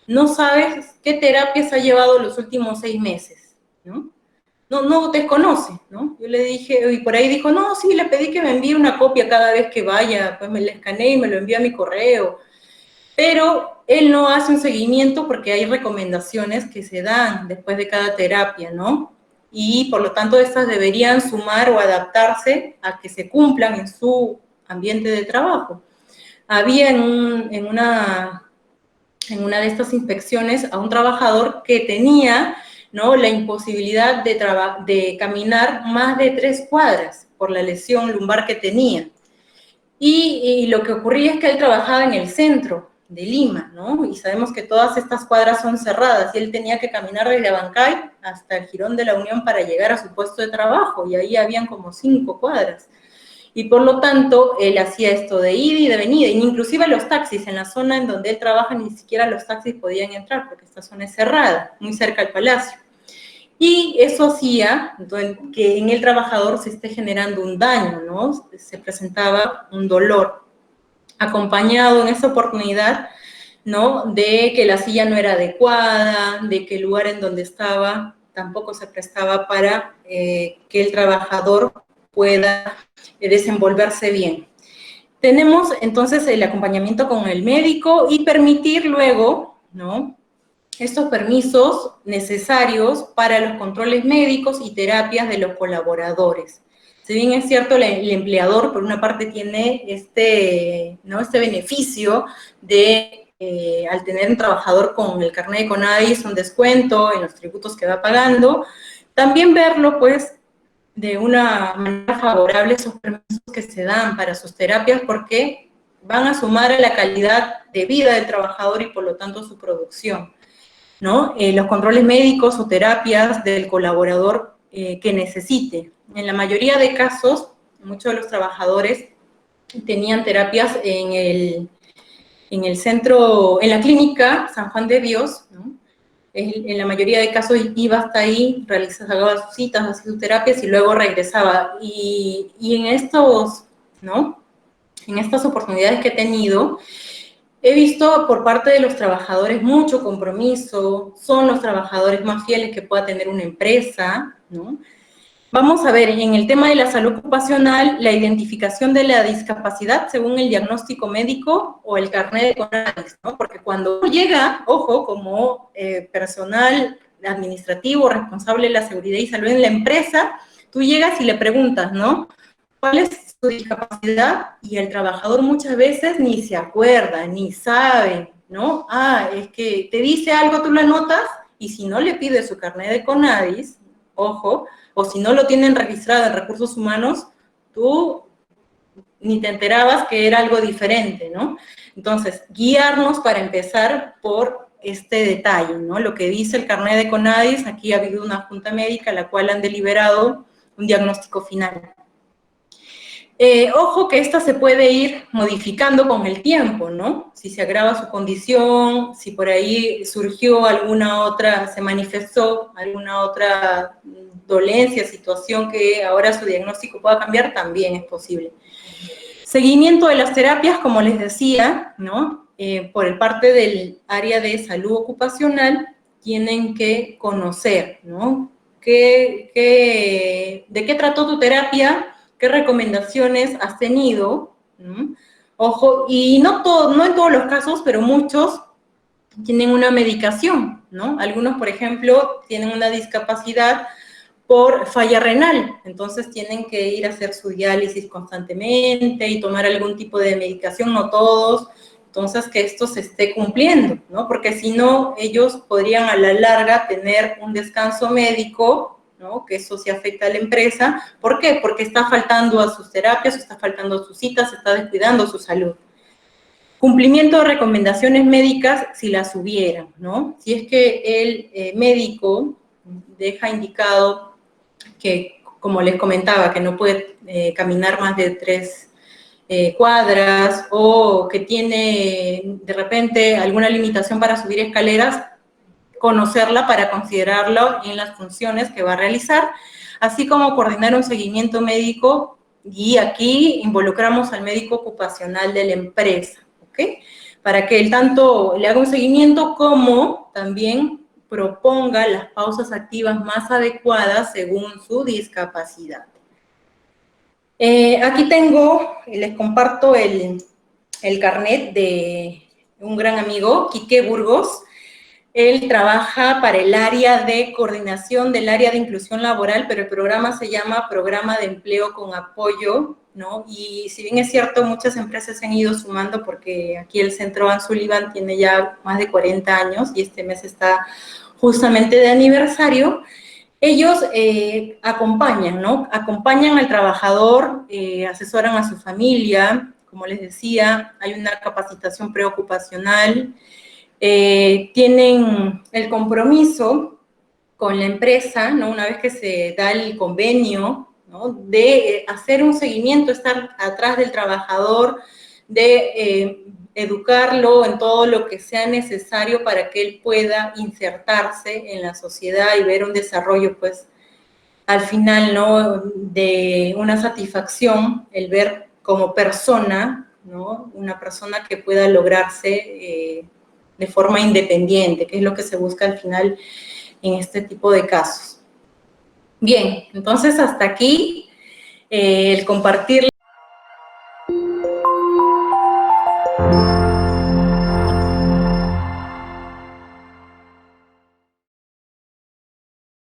no sabe qué terapias ha llevado los últimos 6 meses, ¿no? No desconoce, ¿no? Yo le dije, y por ahí dijo, no, sí, le pedí que me envíe una copia cada vez que vaya, pues me la escaneé y me lo envía a mi correo. Pero él no hace un seguimiento porque hay recomendaciones que se dan después de cada terapia, ¿no? Y por lo tanto estas deberían sumar o adaptarse a que se cumplan en su ambiente de trabajo. Había en una de estas inspecciones a un trabajador que tenía, ¿no?, la imposibilidad de caminar más de 3 cuadras por la lesión lumbar que tenía. Y lo que ocurría es que él trabajaba en el centro de Lima, ¿no? Y sabemos que todas estas cuadras son cerradas, y él tenía que caminar desde Abancay hasta el Jirón de la Unión para llegar a su puesto de trabajo, y ahí habían como 5 cuadras. Y por lo tanto, él hacía esto de ida y de venida, y inclusive los taxis, en la zona en donde él trabaja, ni siquiera los taxis podían entrar, porque esta zona es cerrada, muy cerca al palacio. Y eso hacía que en el trabajador se esté generando un daño, ¿no? Se presentaba un dolor, acompañado en esa oportunidad, ¿no?, de que la silla no era adecuada, de que el lugar en donde estaba tampoco se prestaba para que el trabajador pueda desenvolverse bien. Tenemos entonces el acompañamiento con el médico y permitir luego, ¿no?, estos permisos necesarios para los controles médicos y terapias de los colaboradores. Si bien es cierto, el empleador por una parte tiene este beneficio de, al tener un trabajador con el carnet de CONADIS, un descuento en los tributos que va pagando, también verlo pues de una manera favorable esos permisos que se dan para sus terapias, porque van a sumar a la calidad de vida del trabajador y por lo tanto su producción, ¿no? Los controles médicos o terapias del colaborador que necesite. En la mayoría de casos, muchos de los trabajadores tenían terapias en el centro, en la clínica San Juan de Dios, ¿no? En la mayoría de casos iba hasta ahí, realizaba sus citas, hacía sus terapias y luego regresaba. Y en estos, ¿no?, en estas oportunidades que he tenido, he visto por parte de los trabajadores mucho compromiso, son los trabajadores más fieles que pueda tener una empresa, ¿no? Vamos a ver, en el tema de la salud ocupacional, la identificación de la discapacidad según el diagnóstico médico o el carnet de CONADIS, ¿no? Porque cuando uno llega, ojo, como personal administrativo responsable de la seguridad y salud en la empresa, tú llegas y le preguntas, ¿no?, ¿cuál es su discapacidad? Y el trabajador muchas veces ni se acuerda, ni sabe, ¿no? Es que te dice algo, tú lo anotas, y si no le pides su carnet de CONADIS, ojo, o si no lo tienen registrado en recursos humanos, tú ni te enterabas que era algo diferente, ¿no? Entonces, guiarnos para empezar por este detalle, ¿no? Lo que dice el carnet de CONADIS, aquí ha habido una junta médica, la cual han deliberado un diagnóstico final. Ojo que esta se puede ir modificando con el tiempo, ¿no? Si se agrava su condición, si por ahí surgió alguna otra, se manifestó alguna otra dolencia, situación que ahora su diagnóstico pueda cambiar, también es posible. Seguimiento de las terapias, como les decía, ¿no? Por parte del área de salud ocupacional, tienen que conocer, ¿no?, de qué trató tu terapia, qué recomendaciones has tenido, ¿no? Ojo, y no en todos los casos, pero muchos tienen una medicación, ¿no? Algunos, por ejemplo, tienen una discapacidad por falla renal. Entonces tienen que ir a hacer su diálisis constantemente y tomar algún tipo de medicación, no todos. Entonces, que esto se esté cumpliendo, ¿no? Porque si no, ellos podrían a la larga tener un descanso médico, ¿no? Que eso sí afecta a la empresa. ¿Por qué? Porque está faltando a sus terapias, está faltando a sus citas, está descuidando su salud. Cumplimiento de recomendaciones médicas si las hubieran, ¿no? Si es que el médico deja indicado que, como les comentaba, que no puede caminar más de 3 cuadras, o que tiene de repente alguna limitación para subir escaleras, conocerla para considerarlo en las funciones que va a realizar, así como coordinar un seguimiento médico, y aquí involucramos al médico ocupacional de la empresa, ¿ok? Para que él tanto le haga un seguimiento como también proponga las pausas activas más adecuadas según su discapacidad. Aquí les comparto el carnet de un gran amigo, Quique Burgos. Él trabaja para el área de coordinación del área de inclusión laboral, pero el programa se llama Programa de Empleo con Apoyo, ¿no? Y si bien es cierto, muchas empresas se han ido sumando, porque aquí el Centro Ann Sullivan tiene ya más de 40 años y este mes está justamente de aniversario. Ellos acompañan, ¿no? Acompañan al trabajador, asesoran a su familia, como les decía, hay una capacitación preocupacional, tienen el compromiso con la empresa, ¿no? Una vez que se da el convenio, ¿no? De hacer un seguimiento, estar atrás del trabajador, de educarlo en todo lo que sea necesario para que él pueda insertarse en la sociedad y ver un desarrollo, pues, al final, ¿no? De una satisfacción, el ver como persona, ¿no? Una persona que pueda lograrse de forma independiente, que es lo que se busca al final en este tipo de casos. Bien, entonces hasta aquí el compartir.